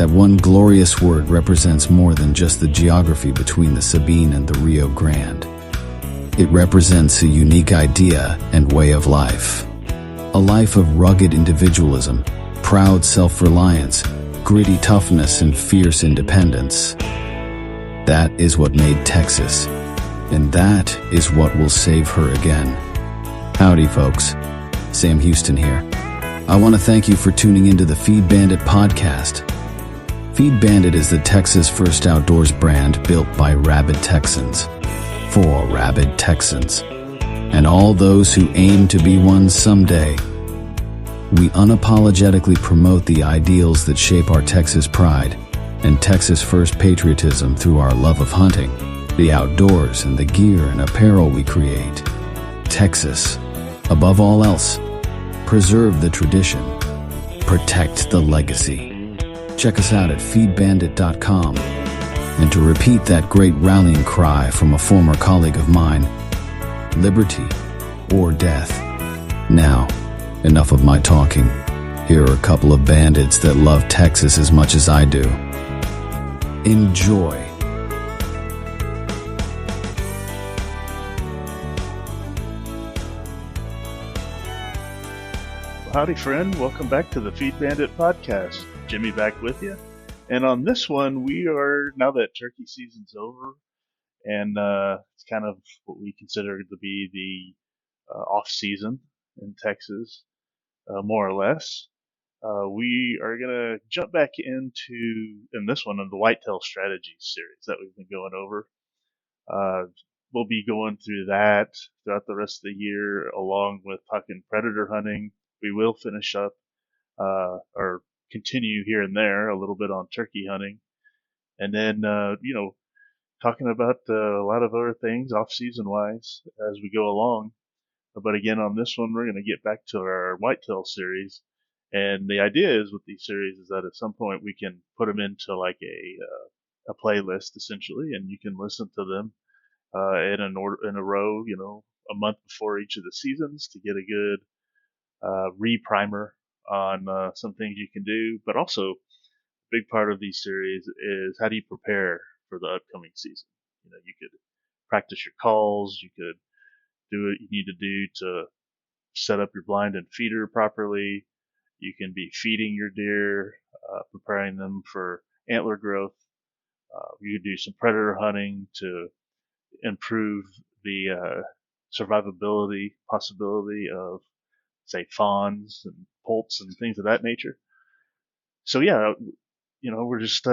That one glorious word represents more than just the geography between the Sabine and the Rio Grande. It represents a unique idea and way of life. A life of rugged individualism, proud self-reliance, gritty toughness, and fierce independence. That is what made Texas, and that is what will save her again. Howdy, folks. Sam Houston here. I want to thank you for tuning into the Feed Bandit podcast. Feed Bandit is the Texas first outdoors brand built by rabid Texans, for rabid Texans, and all those who aim to be one someday. We unapologetically promote the ideals that shape our Texas pride and Texas first patriotism through our love of hunting, the outdoors, and the gear and apparel we create. Texas, above all else, preserve the tradition, protect the legacy. Check us out at feedbandit.com. And to repeat that great rallying cry from a former colleague of mine, liberty or death. Now, enough of my talking. Here are a couple of bandits that love Texas as much as I do. Enjoy. Howdy, friend. Welcome back to the Feed Bandit podcast. Jimmy back with you. And on this one, we are, now that turkey season's over, and it's kind of what we consider to be the off-season in Texas, more or less, we are going to jump back into, in this one, of the Whitetail Strategies series that we've been going over. We'll be going through that throughout the rest of the year, along with talking predator hunting. We will finish up, or continue here and there a little bit on turkey hunting, and then talking about a lot of other things off-season wise as we go along. But again, on this one, we're going to get back to our whitetail series, and the idea is with these series is that at some point we can put them into like a playlist essentially, and you can listen to them in a row, a month before each of the seasons to get a good re-primer on some things you can do. But also, a big part of these series is how do you prepare for the upcoming season. You could practice your calls, you could do what you need to do to set up your blind and feeder properly. You can be feeding your deer, preparing them for antler growth. You could do some predator hunting to improve the survivability possibility of, say, fawns and poults and things of that nature. So yeah, we're just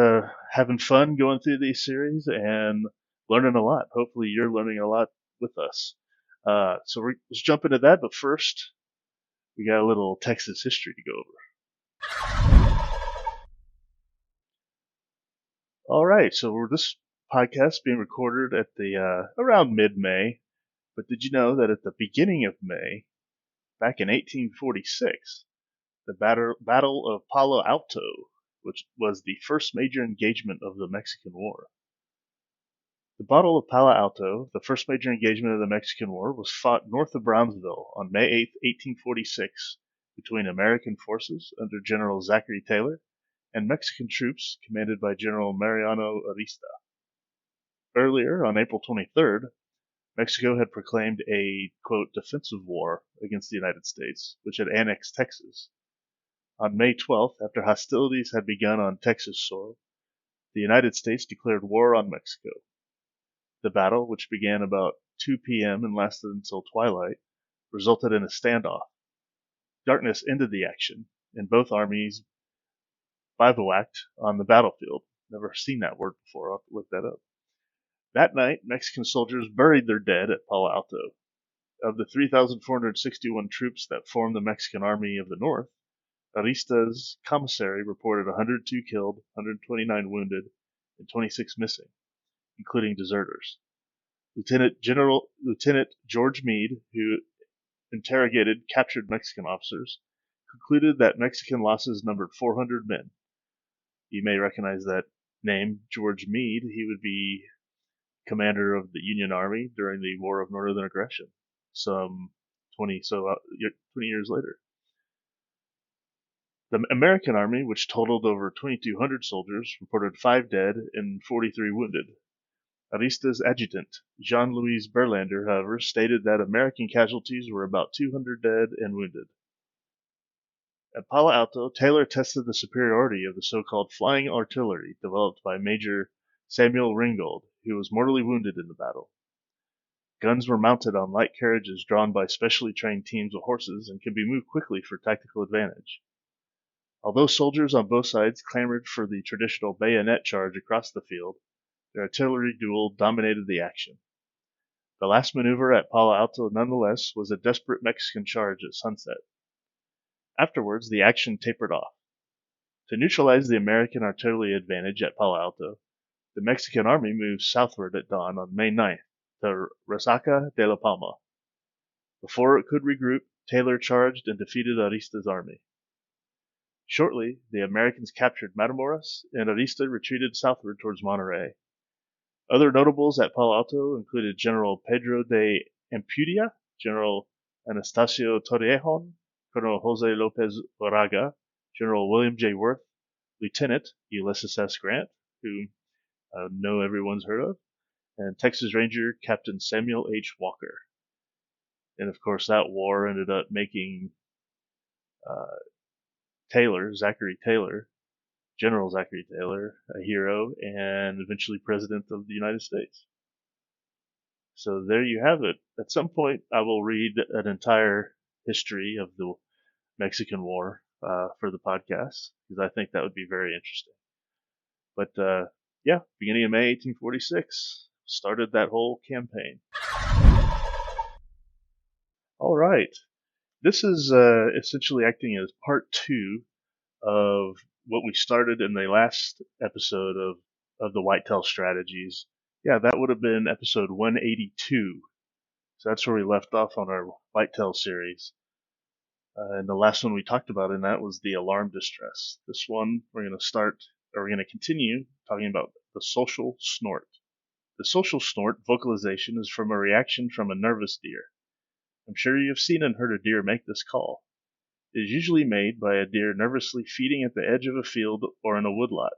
having fun going through these series and learning a lot. Hopefully you're learning a lot with us. So let's jump into that, but first we got a little Texas history to go over. All right, so this podcast being recorded at the around mid-May, but did you know that at the beginning of May, back in 1846, the Battle of Palo Alto, which was the first major engagement of the Mexican War. The Battle of Palo Alto, the first major engagement of the Mexican War, was fought north of Brownsville on May 8, 1846, between American forces under General Zachary Taylor and Mexican troops commanded by General Mariano Arista. Earlier, on April 23rd, Mexico had proclaimed a, quote, defensive war against the United States, which had annexed Texas. On May 12th, after hostilities had begun on Texas soil, the United States declared war on Mexico. The battle, which began about 2 p.m. and lasted until twilight, resulted in a standoff. Darkness ended the action, and both armies bivouacked on the battlefield. Never seen that word before. I'll have to look that up. That night, Mexican soldiers buried their dead at Palo Alto. Of the 3,461 troops that formed the Mexican Army of the North, Arista's commissary reported 102 killed, 129 wounded, and 26 missing, including deserters. Lieutenant George Meade, who interrogated captured Mexican officers, concluded that Mexican losses numbered 400 men. You may recognize that name, George Meade. He would be commander of the Union Army during the War of Northern Aggression, some 20 years later. The American army, which totaled over 2,200 soldiers, reported 5 dead and 43 wounded. Arista's adjutant, Jean-Louis Berlander, however, stated that American casualties were about 200 dead and wounded. At Palo Alto, Taylor tested the superiority of the so-called flying artillery developed by Major Samuel Ringgold, who was mortally wounded in the battle. Guns were mounted on light carriages drawn by specially trained teams of horses and could be moved quickly for tactical advantage. Although soldiers on both sides clamored for the traditional bayonet charge across the field, the artillery duel dominated the action. The last maneuver at Palo Alto, nonetheless, was a desperate Mexican charge at sunset. Afterwards, the action tapered off. To neutralize the American artillery advantage at Palo Alto, the Mexican army moved southward at dawn on May 9th to Resaca de la Palma. Before it could regroup, Taylor charged and defeated Arista's army. Shortly, the Americans captured Matamoros, and Arista retreated southward towards Monterrey. Other notables at Palo Alto included General Pedro de Ampudia, General Anastasio Torrejon, Colonel Jose Lopez Moraga, General William J. Worth, Lieutenant Ulysses S. Grant, who I know everyone's heard of, and Texas Ranger Captain Samuel H. Walker. And of course, that war ended up making Zachary Taylor, General Zachary Taylor, a hero and eventually President of the United States. So there you have it. At some point, I will read an entire history of the Mexican War for the podcast, because I think that would be very interesting. But yeah, beginning of May 1846, started that whole campaign. All right. This is essentially acting as part 2 of what we started in the last episode of the Whitetail Strategies. Yeah, that would have been episode 182. So that's where we left off on our Whitetail series. And the last one we talked about in that was the alarm distress. This one we're going to continue talking about the social snort. The social snort vocalization is from a reaction from a nervous deer. I'm sure you have seen and heard a deer make this call. It is usually made by a deer nervously feeding at the edge of a field or in a woodlot.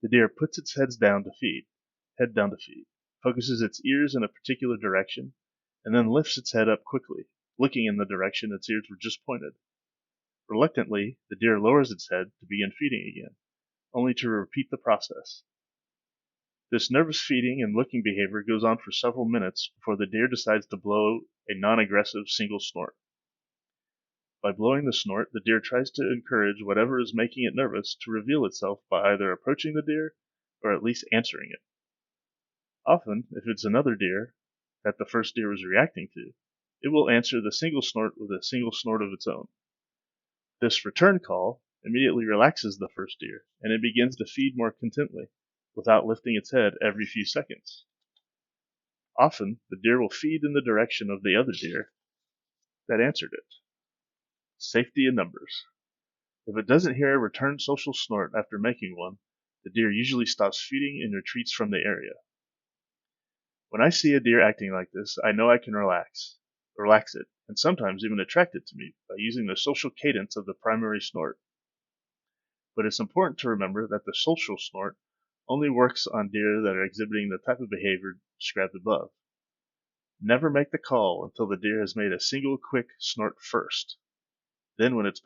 The deer puts its head down to feed, focuses its ears in a particular direction, and then lifts its head up quickly, looking in the direction its ears were just pointed. Reluctantly, the deer lowers its head to begin feeding again, only to repeat the process. This nervous feeding and looking behavior goes on for several minutes before the deer decides to blow a non-aggressive single snort. By blowing the snort, the deer tries to encourage whatever is making it nervous to reveal itself by either approaching the deer or at least answering it. Often, if it's another deer that the first deer was reacting to, it will answer the single snort with a single snort of its own. This return call immediately relaxes the first deer, and it begins to feed more contently, without lifting its head every few seconds. Often, the deer will feed in the direction of the other deer that answered it. Safety in numbers. If it doesn't hear a return social snort after making one, the deer usually stops feeding and retreats from the area. When I see a deer acting like this, I know I can relax it, and sometimes even attract it to me by using the social cadence of the primary snort. But it's important to remember that the social snort only works on deer that are exhibiting the type of behavior described above. Never make the call until the deer has made a single quick snort first. Then when it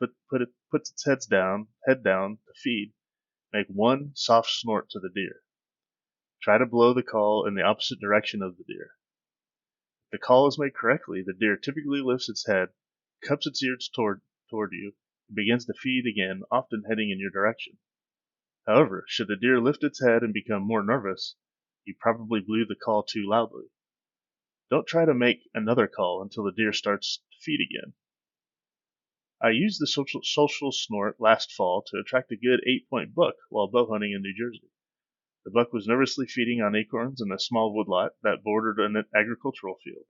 puts its head down to feed, make one soft snort to the deer. Try to blow the call in the opposite direction of the deer. If the call is made correctly, the deer typically lifts its head, cups its ears toward you, and begins to feed again, often heading in your direction. However, should the deer lift its head and become more nervous, you probably blew the call too loudly. Don't try to make another call until the deer starts to feed again. I used the social snort last fall to attract a good 8-point buck while bow hunting in New Jersey. The buck was nervously feeding on acorns in a small woodlot that bordered an agricultural field.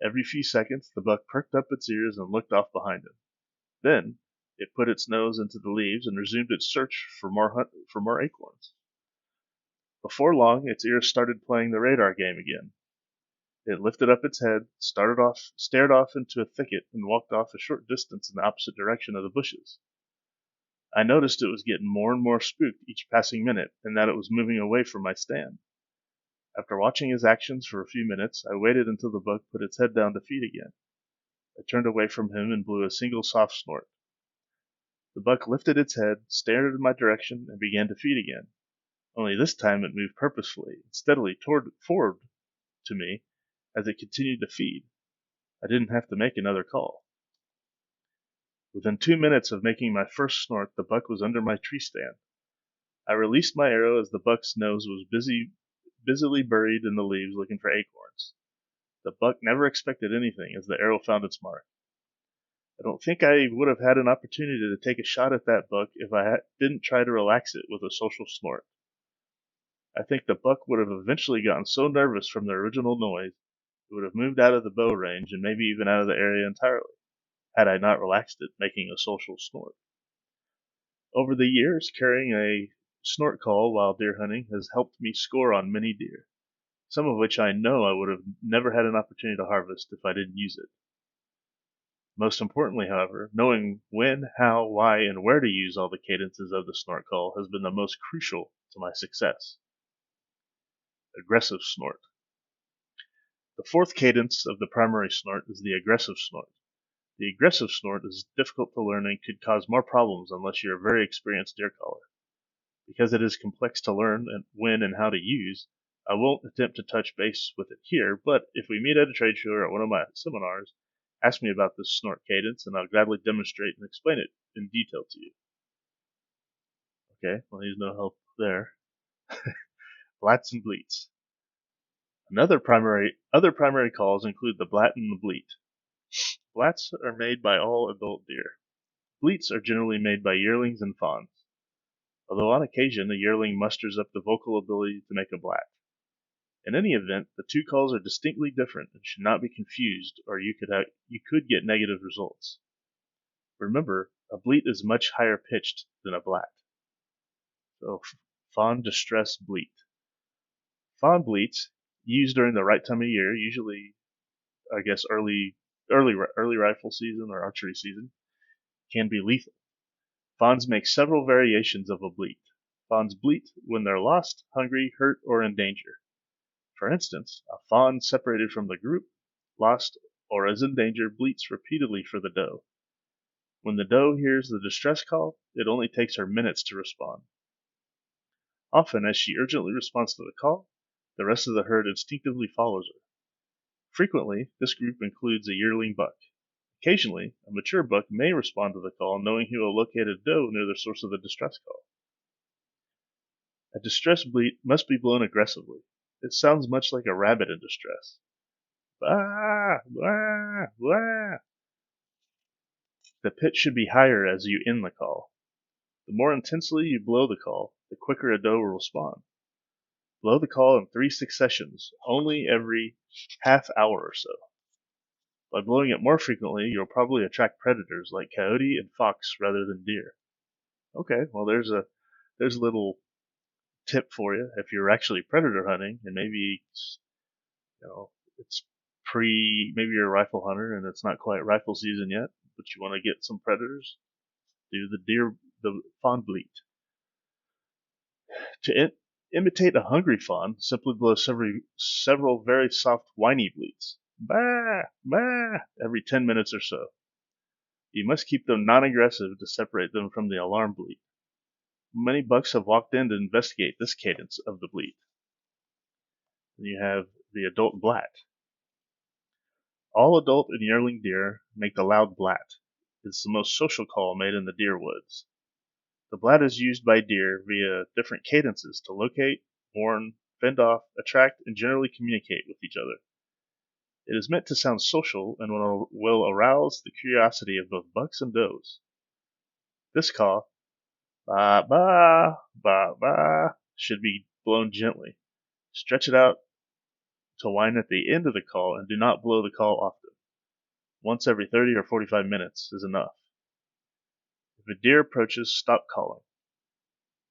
Every few seconds, the buck perked up its ears and looked off behind him. Then, it put its nose into the leaves and resumed its search for more acorns. Before long, its ears started playing the radar game again. It lifted up its head, stared off into a thicket, and walked off a short distance in the opposite direction of the bushes. I noticed it was getting more and more spooked each passing minute, and that it was moving away from my stand. After watching his actions for a few minutes, I waited until the buck put its head down to feed again. I turned away from him and blew a single soft snort. The buck lifted its head, stared in my direction, and began to feed again. Only this time it moved purposefully and steadily forward to me as it continued to feed. I didn't have to make another call. Within 2 minutes of making my first snort, the buck was under my tree stand. I released my arrow as the buck's nose was busily buried in the leaves looking for acorns. The buck never expected anything as the arrow found its mark. I don't think I would have had an opportunity to take a shot at that buck if I didn't try to relax it with a social snort. I think the buck would have eventually gotten so nervous from the original noise, it would have moved out of the bow range and maybe even out of the area entirely, had I not relaxed it, making a social snort. Over the years, carrying a snort call while deer hunting has helped me score on many deer, some of which I know I would have never had an opportunity to harvest if I didn't use it. Most importantly, however, knowing when, how, why, and where to use all the cadences of the snort call has been the most crucial to my success. Aggressive snort. The fourth cadence of the primary snort is the aggressive snort. The aggressive snort is difficult to learn and could cause more problems unless you're a very experienced deer caller. Because it is complex to learn when and how to use, I won't attempt to touch base with it here, but if we meet at a trade show or at one of my seminars, ask me about this snort cadence and I'll gladly demonstrate and explain it in detail to you. Okay, well, he's no help there. Blats and bleats. Other primary calls include the blat and the bleat. Blats are made by all adult deer. Bleats are generally made by yearlings and fawns, although on occasion a yearling musters up the vocal ability to make a blat. In any event, the two calls are distinctly different and should not be confused, or you could get negative results. Remember, a bleat is much higher pitched than a blat. So, fawn distress bleat. Fawn bleats, used during the right time of year, usually, I guess, early rifle season or archery season, can be lethal. Fawns make several variations of a bleat. Fawns bleat when they're lost, hungry, hurt, or in danger. For instance, a fawn separated from the group, lost, or is in danger bleats repeatedly for the doe. When the doe hears the distress call, it only takes her minutes to respond. Often, as she urgently responds to the call, the rest of the herd instinctively follows her. Frequently, this group includes a yearling buck. Occasionally, a mature buck may respond to the call knowing he will locate a doe near the source of the distress call. A distress bleat must be blown aggressively. It sounds much like a rabbit in distress. Bah! Bah! Bah! The pitch should be higher as you end the call. The more intensely you blow the call, the quicker a doe will respond. Blow the call in 3 successions, only every half hour or so. By blowing it more frequently, you'll probably attract predators like coyote and fox rather than deer. Okay, well there's a little tip for you if you're actually predator hunting and maybe it's maybe you're a rifle hunter and it's not quite rifle season yet, but you want to get some predators. Do the fawn bleat. To imitate a hungry fawn, simply blow several very soft whiny bleats. Bah! Bah! Every 10 minutes or so. You must keep them non-aggressive to separate them from the alarm bleat. Many bucks have walked in to investigate this cadence of the bleat. Then you have the adult blat. All adult and yearling deer make the loud blat. It's the most social call made in the deer woods. The blat is used by deer via different cadences to locate, warn, fend off, attract, and generally communicate with each other. It is meant to sound social and will arouse the curiosity of both bucks and does. This call, ba ba ba ba, should be blown gently. Stretch it out to whine at the end of the call and do not blow the call often. Once every 30 or 45 minutes is enough. If a deer approaches, stop calling.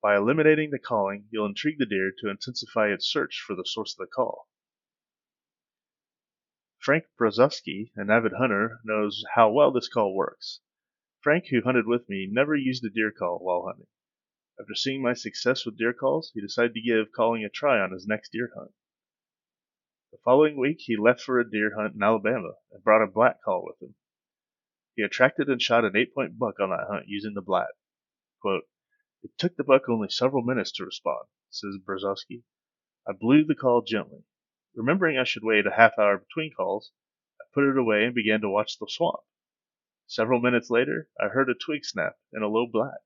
By eliminating the calling, you'll intrigue the deer to intensify its search for the source of the call. Frank Brzozowski, an avid hunter, knows how well this call works. Frank, who hunted with me, never used a deer call while hunting. After seeing my success with deer calls, he decided to give calling a try on his next deer hunt. The following week, he left for a deer hunt in Alabama and brought a blat call with him. He attracted and shot an 8-point buck on that hunt using the blat. Quote, "It took the buck only several minutes to respond," says Brzezowski. "I blew the call gently. Remembering I should wait a half hour between calls, I put it away and began to watch the swamp. Several minutes later, I heard a twig snap and a low blat.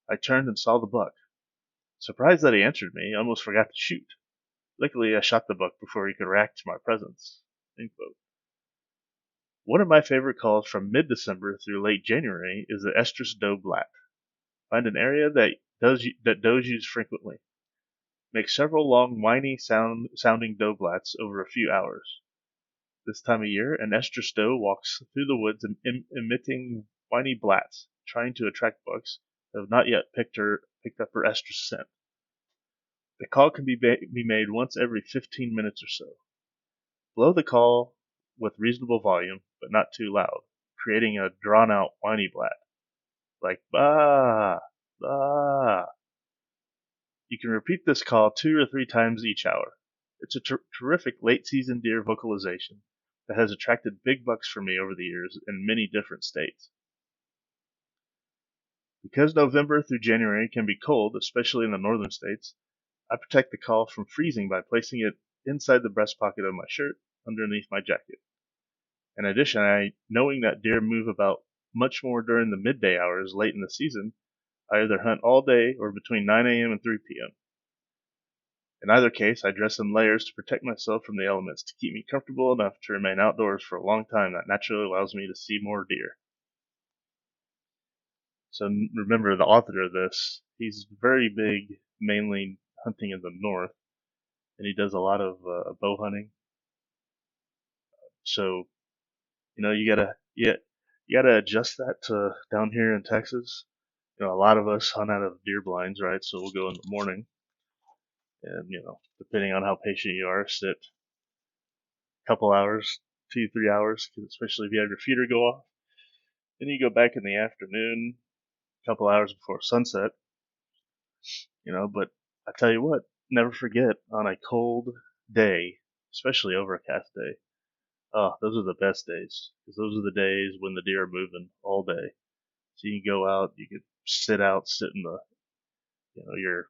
I turned and saw the buck. Surprised that he answered me, I almost forgot to shoot. Luckily, I shot the buck before he could react to my presence." End quote. One of my favorite calls from mid-December through late January is the estrus doe blat. Find an area that does use frequently. Make several long, whiny sounding doe blats over a few hours. This time of year, an estrus doe walks through the woods emitting whiny blats, trying to attract bucks that have not yet picked up her estrus scent. The call can be made once every 15 minutes or so. Blow the call with reasonable volume, but not too loud, creating a drawn-out whiny blat, like "bah, bah." You can repeat this call 2 or 3 times each hour. It's a terrific late-season deer vocalization that has attracted big bucks for me over the years in many different states. Because November through January can be cold, especially in the northern states, I protect the call from freezing by placing it inside the breast pocket of my shirt underneath my jacket. In addition, knowing that deer move about much more during the midday hours late in the season, I either hunt all day or between 9 a.m. and 3 p.m. In either case, I dress in layers to protect myself from the elements to keep me comfortable enough to remain outdoors for a long time that naturally allows me to see more deer. So remember, the author of this, he's very big, mainly hunting in the north, and he does a lot of bow hunting. So, you gotta adjust that to down here in Texas. A lot of us hunt out of deer blinds, right? So we'll go in the morning, and depending on how patient you are, sit a couple hours, 2-3 hours, especially if you have your feeder go off. Then you go back in the afternoon, a couple hours before sunset. But I tell you what, never forget on a cold day, especially overcast day. Oh, those are the best days, because those are the days when the deer are moving all day. So you can go out, you can sit in the, your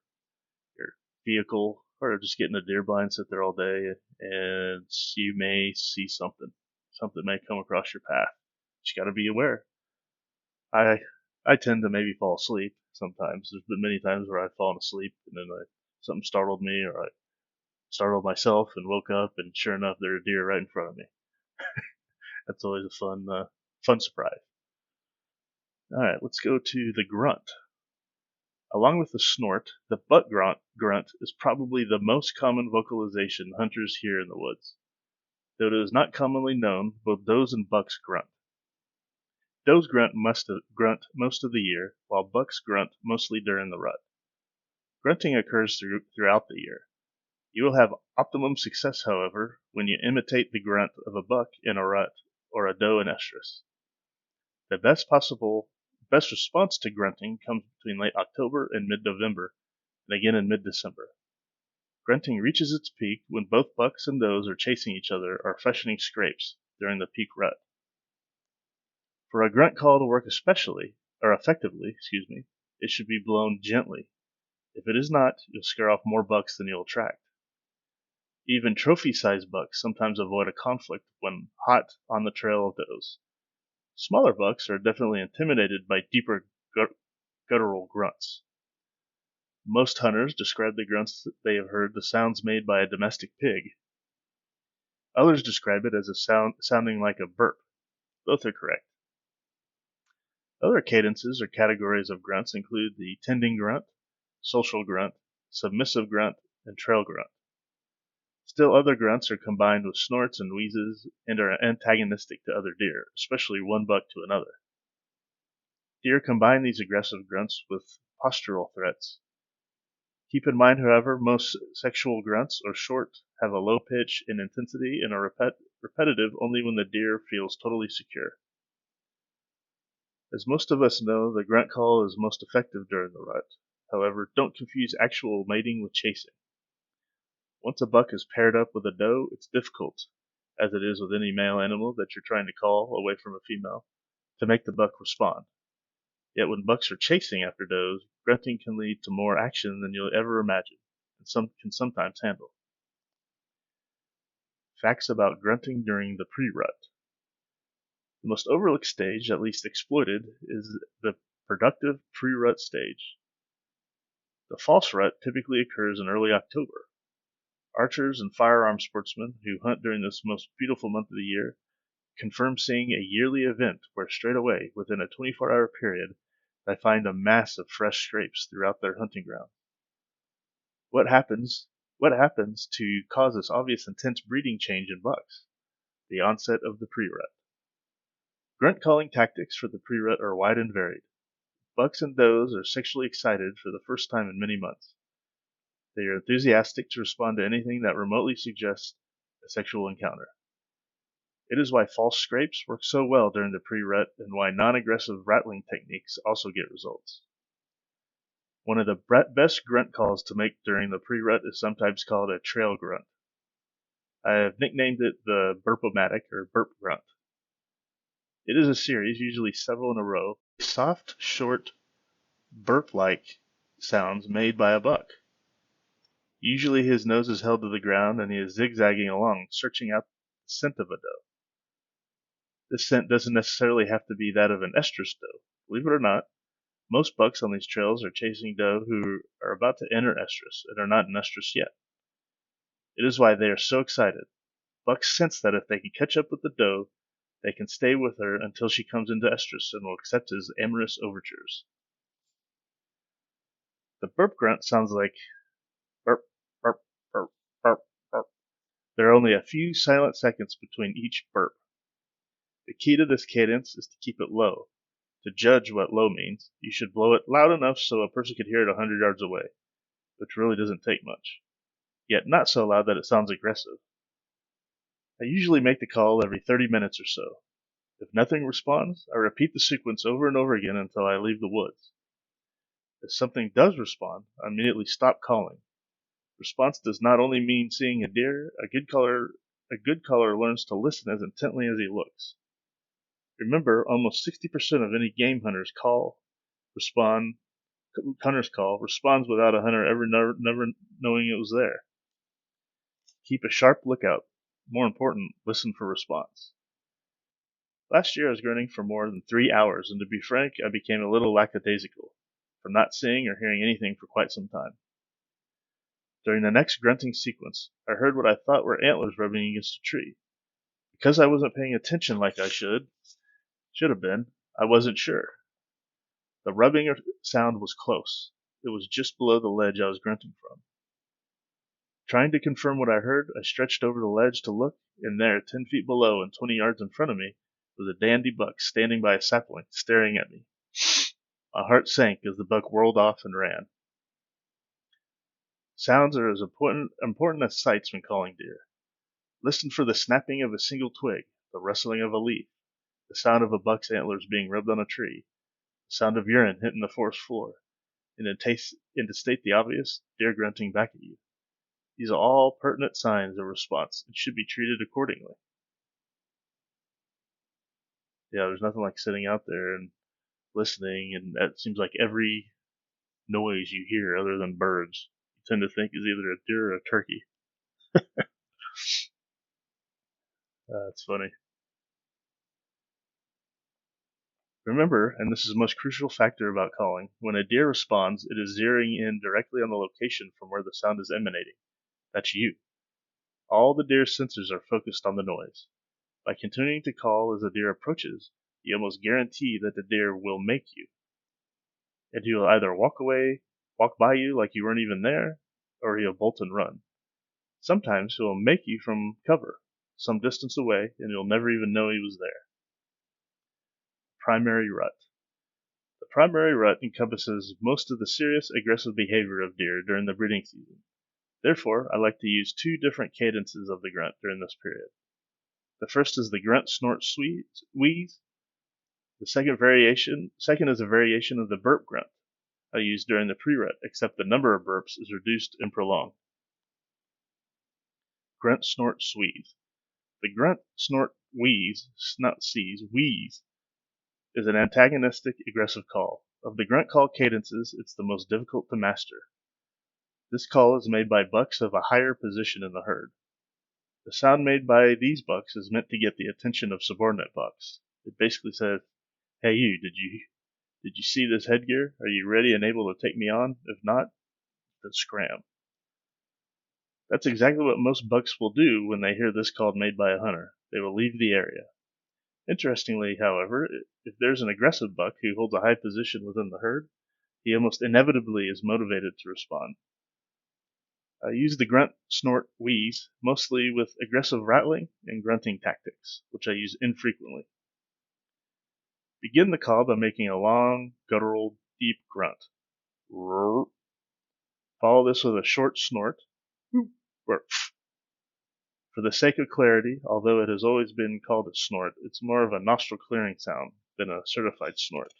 vehicle, or just get in a deer blind, sit there all day, and you may see something. Something may come across your path. You got to be aware. I tend to maybe fall asleep sometimes. There's been many times where I've fallen asleep and then something startled me, or I startled myself and woke up, and sure enough, there's a deer right in front of me. That's always a fun surprise. All right, let's go to the grunt. Along with the snort, the buck grunt is probably the most common vocalization hunters hear in the woods. Though it is not commonly known, both does and bucks grunt. Does grunt most of the year, while bucks grunt mostly during the rut. Grunting occurs throughout the year. You will have optimum success, however, when you imitate the grunt of a buck in a rut or a doe in estrus. The best response to grunting comes between late October and mid-November, and again in mid-December. Grunting reaches its peak when both bucks and does are chasing each other or freshening scrapes during the peak rut. For a grunt call to work effectively, it should be blown gently. If it is not, you'll scare off more bucks than you'll attract. Even trophy-sized bucks sometimes avoid a conflict when hot on the trail of does. Smaller bucks are definitely intimidated by deeper guttural grunts. Most hunters describe the grunts that they have heard the sounds made by a domestic pig. Others describe it as a sound sounding like a burp. Both are correct. Other cadences or categories of grunts include the tending grunt, social grunt, submissive grunt, and trail grunt. Still other grunts are combined with snorts and wheezes and are antagonistic to other deer, especially one buck to another. Deer combine these aggressive grunts with postural threats. Keep in mind, however, most sexual grunts are short, have a low pitch and intensity, and are repetitive only when the deer feels totally secure. As most of us know, the grunt call is most effective during the rut. However, don't confuse actual mating with chasing. Once a buck is paired up with a doe, it's difficult, as it is with any male animal that you're trying to call away from a female, to make the buck respond. Yet when bucks are chasing after does, grunting can lead to more action than you'll ever imagine, and can sometimes handle. Facts about grunting during the pre-rut. The most overlooked stage, at least exploited, is the productive pre-rut stage. The false rut typically occurs in early October. Archers and firearm sportsmen who hunt during this most beautiful month of the year confirm seeing a yearly event where straight away, within a 24-hour period, they find a mass of fresh scrapes throughout their hunting ground. What happens to cause this obvious intense breeding change in bucks? The onset of the pre-rut. Grunt calling tactics for the pre-rut are wide and varied. Bucks and does are sexually excited for the first time in many months. They are enthusiastic to respond to anything that remotely suggests a sexual encounter. It is why false scrapes work so well during the pre-rut and why non-aggressive rattling techniques also get results. One of the best grunt calls to make during the pre-rut is sometimes called a trail grunt. I have nicknamed it the burp-o-matic or burp grunt. It is a series, usually several in a row, soft, short, burp-like sounds made by a buck. Usually his nose is held to the ground and he is zigzagging along, searching out the scent of a doe. This scent doesn't necessarily have to be that of an estrus doe. Believe it or not, most bucks on these trails are chasing doe who are about to enter estrus and are not in estrus yet. It is why they are so excited. Bucks sense that if they can catch up with the doe, they can stay with her until she comes into estrus and will accept his amorous overtures. The burp grunt sounds like burp, burp, burp, burp, burp. There are only a few silent seconds between each burp. The key to this cadence is to keep it low. To judge what low means, you should blow it loud enough so a person could hear it 100 yards away, which really doesn't take much, yet not so loud that it sounds aggressive. I usually make the call every 30 minutes or so. If nothing responds, I repeat the sequence over and over again until I leave the woods. If something does respond, I immediately stop calling. Response does not only mean seeing a deer. A good caller learns to listen as intently as he looks. Remember, almost 60% of any game hunter's call responds without a hunter ever never knowing it was there. Keep a sharp lookout. More important, listen for response. Last year I was grunting for more than 3 hours, and to be frank, I became a little lackadaisical from not seeing or hearing anything for quite some time. During the next grunting sequence, I heard what I thought were antlers rubbing against a tree. Because I wasn't paying attention like I should have been, I wasn't sure. The rubbing sound was close. It was just below the ledge I was grunting from. Trying to confirm what I heard, I stretched over the ledge to look, and there, 10 feet below and 20 yards in front of me, was a dandy buck standing by a sapling, staring at me. My heart sank as the buck whirled off and ran. Sounds are as important as sights when calling deer. Listen for the snapping of a single twig, the rustling of a leaf, the sound of a buck's antlers being rubbed on a tree, the sound of urine hitting the forest floor, and to state the obvious, deer grunting back at you. These are all pertinent signs of response and should be treated accordingly. Yeah, there's nothing like sitting out there and listening, and it seems like every noise you hear other than birds, you tend to think is either a deer or a turkey. That's funny. Remember, and this is the most crucial factor about calling, when a deer responds, it is zeroing in directly on the location from where the sound is emanating. That's you. All the deer's sensors are focused on the noise. By continuing to call as the deer approaches, you almost guarantee that the deer will make you. And he will either walk by you like you weren't even there, or he'll bolt and run. Sometimes he'll make you from cover, some distance away, and you'll never even know he was there. Primary rut. The primary rut encompasses most of the serious aggressive behavior of deer during the breeding season. Therefore, I like to use 2 different cadences of the grunt during this period. The first is the grunt snort wheeze. The second is a variation of the burp grunt I used during the pre-rut, except the number of burps is reduced and prolonged. Grunt, snort, squeeze. The grunt, snort, wheeze is an antagonistic, aggressive call. Of the grunt call cadences, it's the most difficult to master. This call is made by bucks of a higher position in the herd. The sound made by these bucks is meant to get the attention of subordinate bucks. It basically says, "Hey you, did you see this headgear? Are you ready and able to take me on? If not, then scram." That's exactly what most bucks will do when they hear this call made by a hunter. They will leave the area. Interestingly, however, if there's an aggressive buck who holds a high position within the herd, he almost inevitably is motivated to respond. I use the grunt, snort, wheeze mostly with aggressive rattling and grunting tactics, which I use infrequently. Begin the call by making a long, guttural, deep grunt. Follow this with a short snort. For the sake of clarity, although it has always been called a snort, it's more of a nostril clearing sound than a certified snort.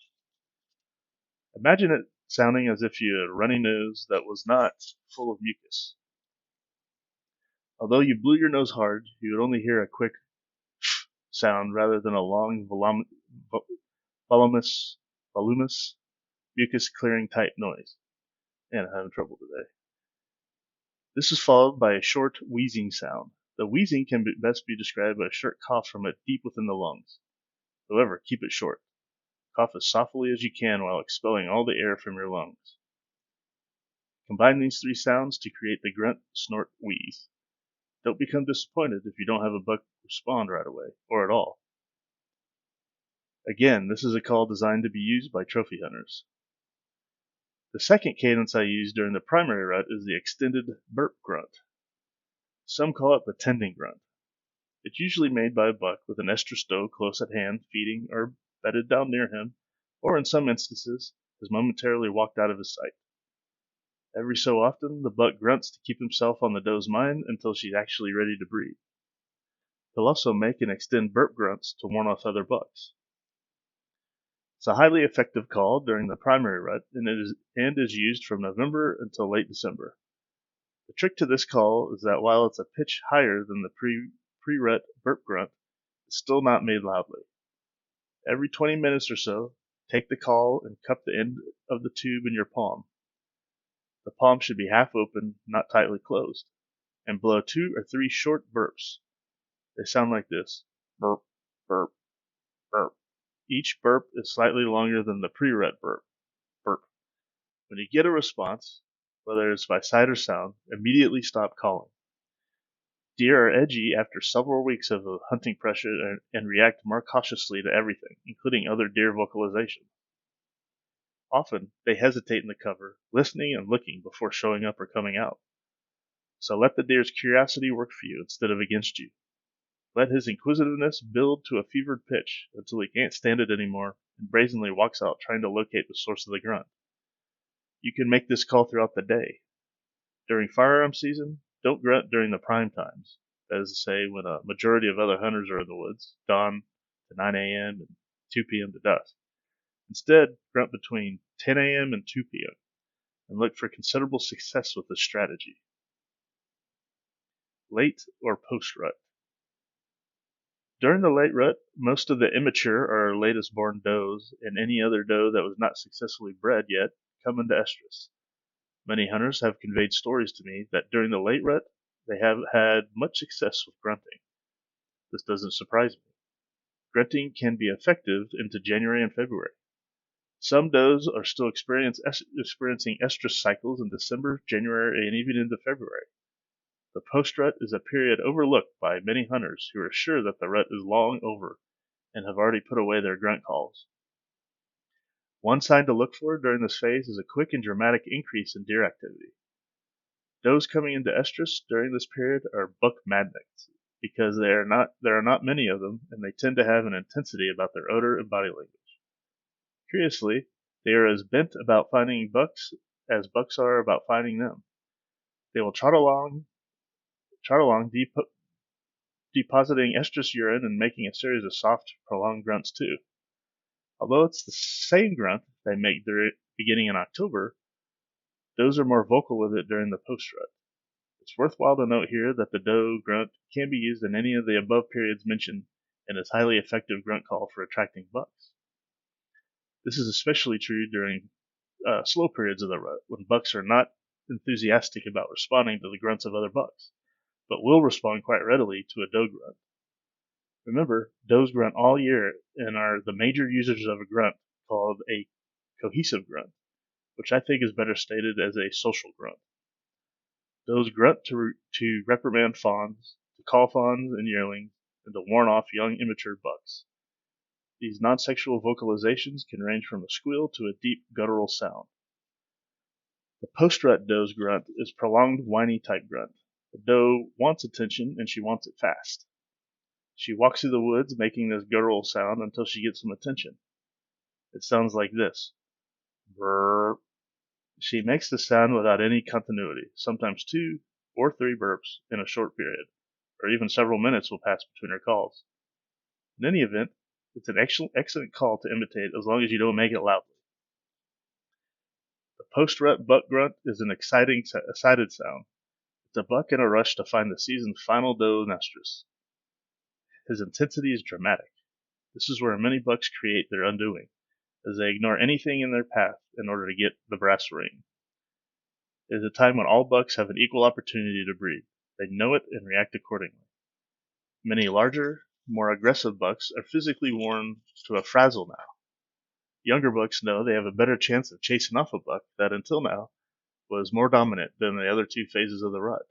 Imagine it sounding as if you had a runny nose that was not full of mucus. Although you blew your nose hard, you would only hear a quick sound rather than a long, voluminous, mucus clearing type noise. Man, I'm having trouble today. This is followed by a short wheezing sound. The wheezing can best be described by a short cough from deep within the lungs. However, keep it short. Cough as softly as you can while expelling all the air from your lungs. Combine these three sounds to create the grunt, snort, wheeze. Don't become disappointed if you don't have a buck respond right away, or at all. Again, this is a call designed to be used by trophy hunters. The second cadence I use during the primary rut is the extended burp grunt. Some call it the tending grunt. It's usually made by a buck with an estrus doe close at hand, feeding or bedded down near him, or in some instances, has momentarily walked out of his sight. Every so often, the buck grunts to keep himself on the doe's mind until she's actually ready to breed. He'll also make and extend burp grunts to warn off other bucks. It's a highly effective call during the primary rut and is used from November until late December. The trick to this call is that while it's a pitch higher than the pre-rut burp grunt, it's still not made loudly. Every 20 minutes or so, take the call and cup the end of the tube in your palm. The palm should be half open, not tightly closed, and blow 2 or 3 short burps. They sound like this: burp, burp, burp. Each burp is slightly longer than the pre-rut burp. When you get a response, whether it's by sight or sound, immediately stop calling. Deer are edgy after several weeks of hunting pressure and react more cautiously to everything, including other deer vocalization. Often, they hesitate in the cover, listening and looking before showing up or coming out. So let the deer's curiosity work for you instead of against you. Let his inquisitiveness build to a fevered pitch until he can't stand it anymore and brazenly walks out trying to locate the source of the grunt. You can make this call throughout the day. During firearm season, don't grunt during the prime times, that is to say when a majority of other hunters are in the woods, dawn to 9 a.m. and 2 p.m. to dusk. Instead, grunt between 10 a.m. and 2 p.m. and look for considerable success with this strategy. Late or post-rut. During the late rut, most of the immature or latest born does and any other doe that was not successfully bred yet come into estrus. Many hunters have conveyed stories to me that during the late rut, they have had much success with grunting. This doesn't surprise me. Grunting can be effective into January and February. Some does are still experiencing estrus cycles in December, January, and even into February. The post-rut is a period overlooked by many hunters who are sure that the rut is long over and have already put away their grunt calls. One sign to look for during this phase is a quick and dramatic increase in deer activity. Does coming into estrus during this period are buck magnets because there are not many of them, and they tend to have an intensity about their odor and body language. Curiously, they are as bent about finding bucks as bucks are about finding them. They will trot along depositing estrus urine and making a series of soft, prolonged grunts too. Although it's the same grunt they make beginning in October, does are more vocal with it during the post-rut. It's worthwhile to note here that the doe grunt can be used in any of the above periods mentioned and is highly effective grunt call for attracting bucks. This is especially true during slow periods of the rut, when bucks are not enthusiastic about responding to the grunts of other bucks, but will respond quite readily to a doe grunt. Remember, does grunt all year and are the major users of a grunt called a cohesive grunt, which I think is better stated as a social grunt. Does grunt to reprimand fawns, to call fawns and yearlings, and to warn off young immature bucks. These non-sexual vocalizations can range from a squeal to a deep guttural sound. The post-rut doe's grunt is prolonged whiny type grunt. The doe wants attention and she wants it fast. She walks through the woods making this guttural sound until she gets some attention. It sounds like this. Brrr. She makes the sound without any continuity. Sometimes 2 or 3 burps in a short period, or even several minutes will pass between her calls. In any event, it's an excellent call to imitate as long as you don't make it loudly. The post-rut buck grunt is an excited sound. It's a buck in a rush to find the season's final doe nestress. His intensity is dramatic. This is where many bucks create their undoing, as they ignore anything in their path in order to get the brass ring. It is a time when all bucks have an equal opportunity to breed. They know it and react accordingly. Many larger, more aggressive bucks are physically worn to a frazzle now. Younger bucks know they have a better chance of chasing off a buck that until now was more dominant than the other 2 phases of the rut.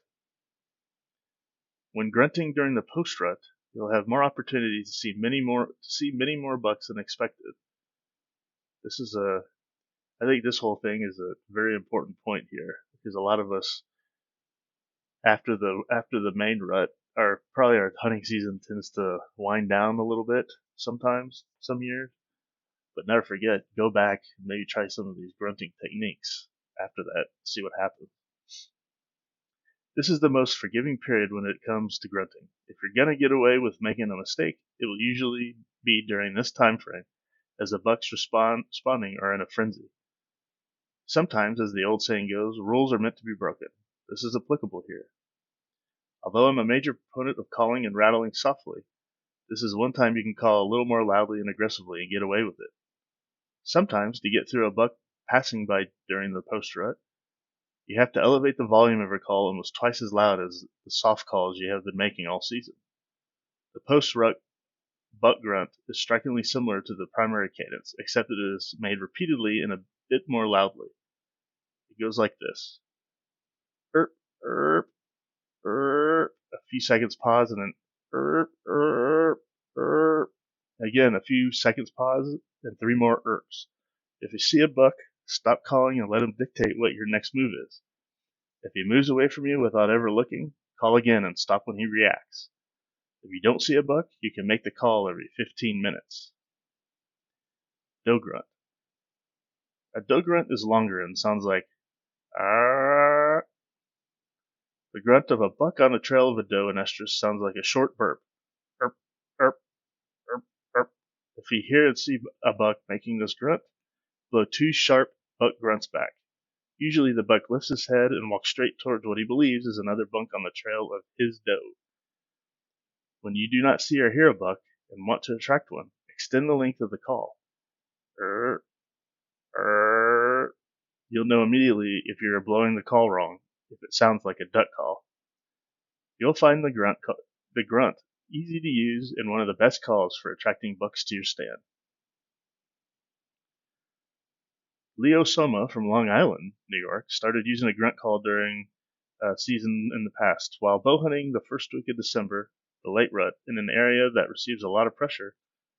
When grunting during the post-rut, you'll have more opportunity to see many more bucks than expected. I think this whole thing is a very important point here, because a lot of us, after the main rut, our hunting season tends to wind down a little bit sometimes, some years. But never forget, go back and maybe try some of these grunting techniques after that, see what happens. This is the most forgiving period when it comes to grunting. If you're gonna get away with making a mistake, it will usually be during this time frame, as the bucks responding are in a frenzy. Sometimes, as the old saying goes, rules are meant to be broken. This is applicable here. Although I'm a major proponent of calling and rattling softly, this is one time you can call a little more loudly and aggressively and get away with it. Sometimes, to get through a buck passing by during the post-rut, you have to elevate the volume of your call almost twice as loud as the soft calls you have been making all season. The post-rut buck grunt is strikingly similar to the primary cadence, except it is made repeatedly and a bit more loudly. It goes like this. Erp, erp, erp. A few seconds pause and then erp, erp, erp. Again, a few seconds pause and 3 more erps. If you see a buck, stop calling and let him dictate what your next move is. If he moves away from you without ever looking, call again and stop when he reacts. If you don't see a buck, you can make the call every 15 minutes. Doe grunt. A doe grunt is longer and sounds like "Arrrrrr." The grunt of a buck on the trail of a doe and estrus sounds like a short burp. Erp, erp, erp, erp. If you hear and see a buck making this grunt, blow 2 sharp buck grunts back. Usually the buck lifts his head and walks straight towards what he believes is another buck on the trail of his doe. When you do not see or hear a buck and want to attract one, extend the length of the call. Err, err. You'll know immediately if you're blowing the call wrong, if it sounds like a duck call. You'll find the grunt easy to use and one of the best calls for attracting bucks to your stand. Leo Soma from Long Island, New York, started using a grunt call during season in the past. While bow hunting the first week of December, the late rut, in an area that receives a lot of pressure,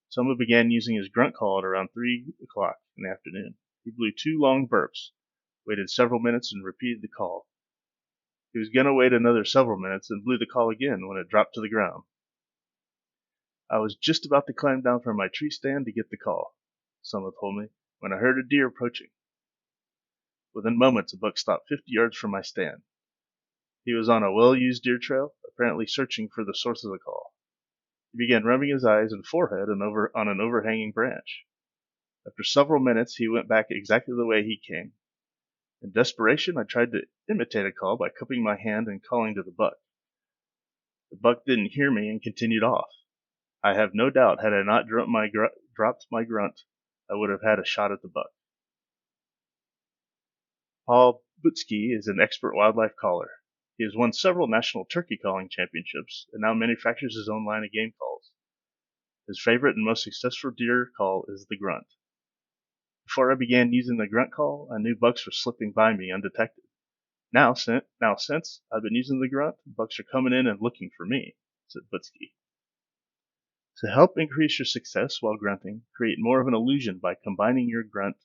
Soma began using his grunt call at around 3 o'clock in the afternoon. He blew 2 long burps, waited several minutes, and repeated the call. He was going to wait another several minutes and blew the call again when it dropped to the ground. I was just about to climb down from my tree stand to get the call, Soma told me, when I heard a deer approaching. Within moments, a buck stopped 50 yards from my stand. He was on a well-used deer trail, apparently searching for the source of the call. He began rubbing his eyes and forehead on an overhanging branch. After several minutes, he went back exactly the way he came. In desperation, I tried to imitate a call by cupping my hand and calling to the buck. The buck didn't hear me and continued off. I have no doubt had I not dropped my grunt, I would have had a shot at the buck. Paul Butsky is an expert wildlife caller. He has won several national turkey calling championships and now manufactures his own line of game calls. His favorite and most successful deer call is the grunt. Before I began using the grunt call, I knew bucks were slipping by me undetected. Now since I've been using the grunt, bucks are coming in and looking for me, said Butsky. To help increase your success while grunting, create more of an illusion by combining your grunt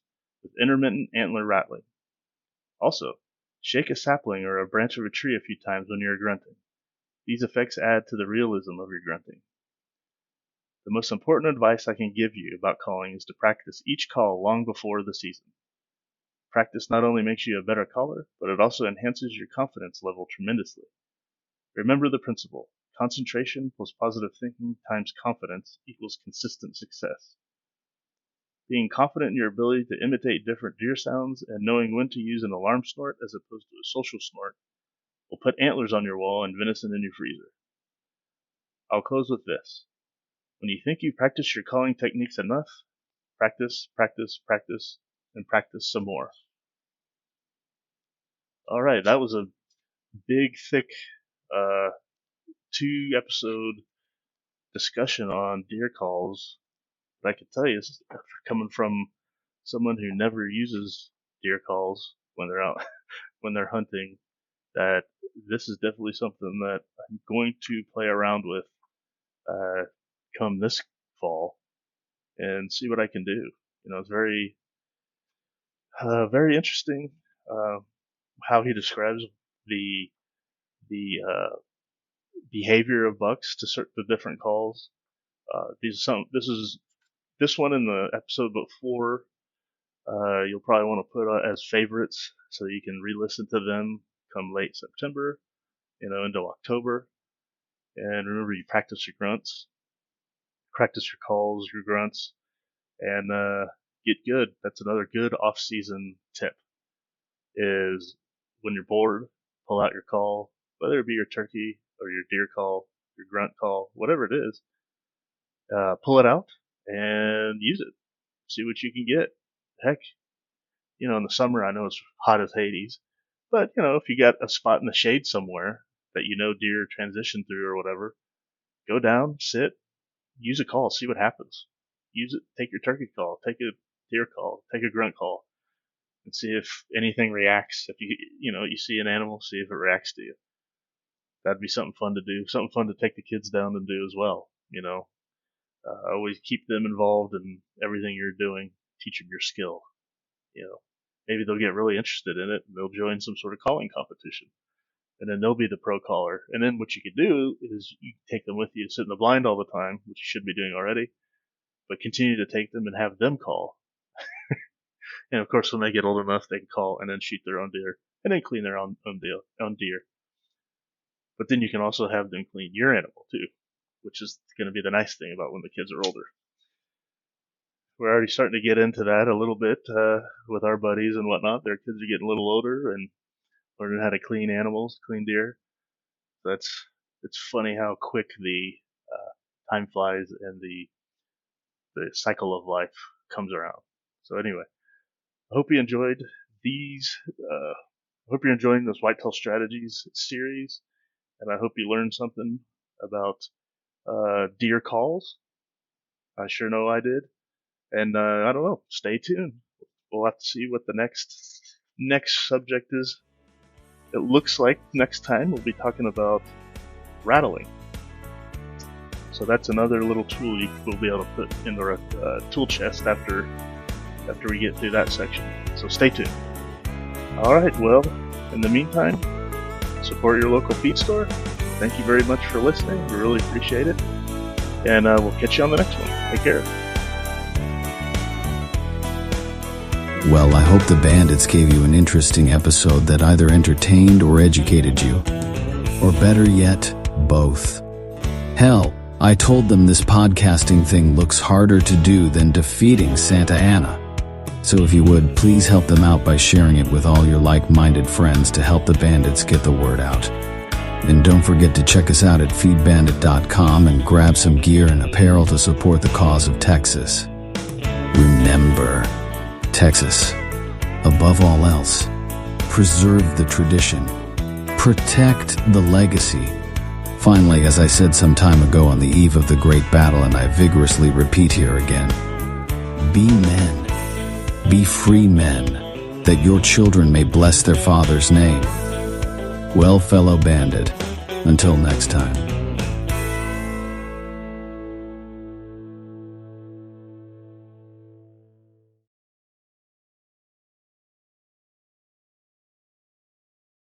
with intermittent antler rattling. Also, shake a sapling or a branch of a tree a few times when you're grunting. These effects add to the realism of your grunting. The most important advice I can give you about calling is to practice each call long before the season. Practice not only makes you a better caller, but it also enhances your confidence level tremendously. Remember the principle: concentration plus positive thinking times confidence equals consistent success. Being confident in your ability to imitate different deer sounds and knowing when to use an alarm snort as opposed to a social snort will put antlers on your wall and venison in your freezer. I'll close with this. When you think you've practiced your calling techniques enough, practice, practice, practice, and practice some more. Alright, that was a big, thick 2-episode discussion on deer calls. But I can tell you, coming from someone who never uses deer calls when they're out, when they're hunting, that this is definitely something that I'm going to play around with come this fall and see what I can do. It's very, very interesting how he describes the behavior of bucks to the different calls. This one in the episode before, you'll probably want to put as favorites so you can re-listen to them come late September, into October. And remember, you practice your grunts, practice your calls, your grunts, and get good. That's another good off-season tip, is when you're bored, pull out your call, whether it be your turkey or your deer call, your grunt call, whatever it is, pull it out and use it. See what you can get. Heck, in the summer, I know it's hot as Hades, but, if you got a spot in the shade somewhere that deer transition through or whatever, go down, sit, use a call, see what happens. Use it, take your turkey call, take a deer call, take a grunt call, and see if anything reacts. If you see an animal, see if it reacts to you. That'd be something fun to do, something fun to take the kids down and do as well. Always keep them involved in everything you're doing. Teach them your skill. Maybe they'll get really interested in it and they'll join some sort of calling competition. And then they'll be the pro caller. And then what you could do is you take them with you to sit in the blind all the time, which you should be doing already, but continue to take them and have them call. And of course, when they get old enough, they can call and then shoot their own deer and then clean their own deer. But then you can also have them clean your animal too, which is going to be the nice thing about when the kids are older. We're already starting to get into that a little bit with our buddies and whatnot. Their kids are getting a little older and learning how to clean animals, clean deer. It's funny how quick the time flies and the cycle of life comes around. So anyway, I hope you enjoyed these. I hope you're enjoying this Whitetail Strategies series, and I hope you learned something about deer calls. I sure know I did. And I don't know. Stay tuned. We'll have to see what the next subject is. It looks like next time we'll be talking about rattling. So that's another little tool we'll be able to put in the tool chest after we get through that section. So stay tuned. Alright, well, in the meantime, support your local feed store. Thank you very much for listening. We really appreciate it. And we'll catch you on the next one. Take care. Well, I hope the Bandits gave you an interesting episode that either entertained or educated you. Or better yet, both. Hell, I told them this podcasting thing looks harder to do than defeating Santa Anna. So if you would, please help them out by sharing it with all your like-minded friends to help the bandits get the word out. And don't forget to check us out at feedbandit.com and grab some gear and apparel to support the cause of Texas. Remember, Texas, above all else, preserve the tradition, protect the legacy. Finally, as I said some time ago on the eve of the great battle, and I vigorously repeat here again, be men, be free men, that your children may bless their father's name. Well, fellow bandit, until next time.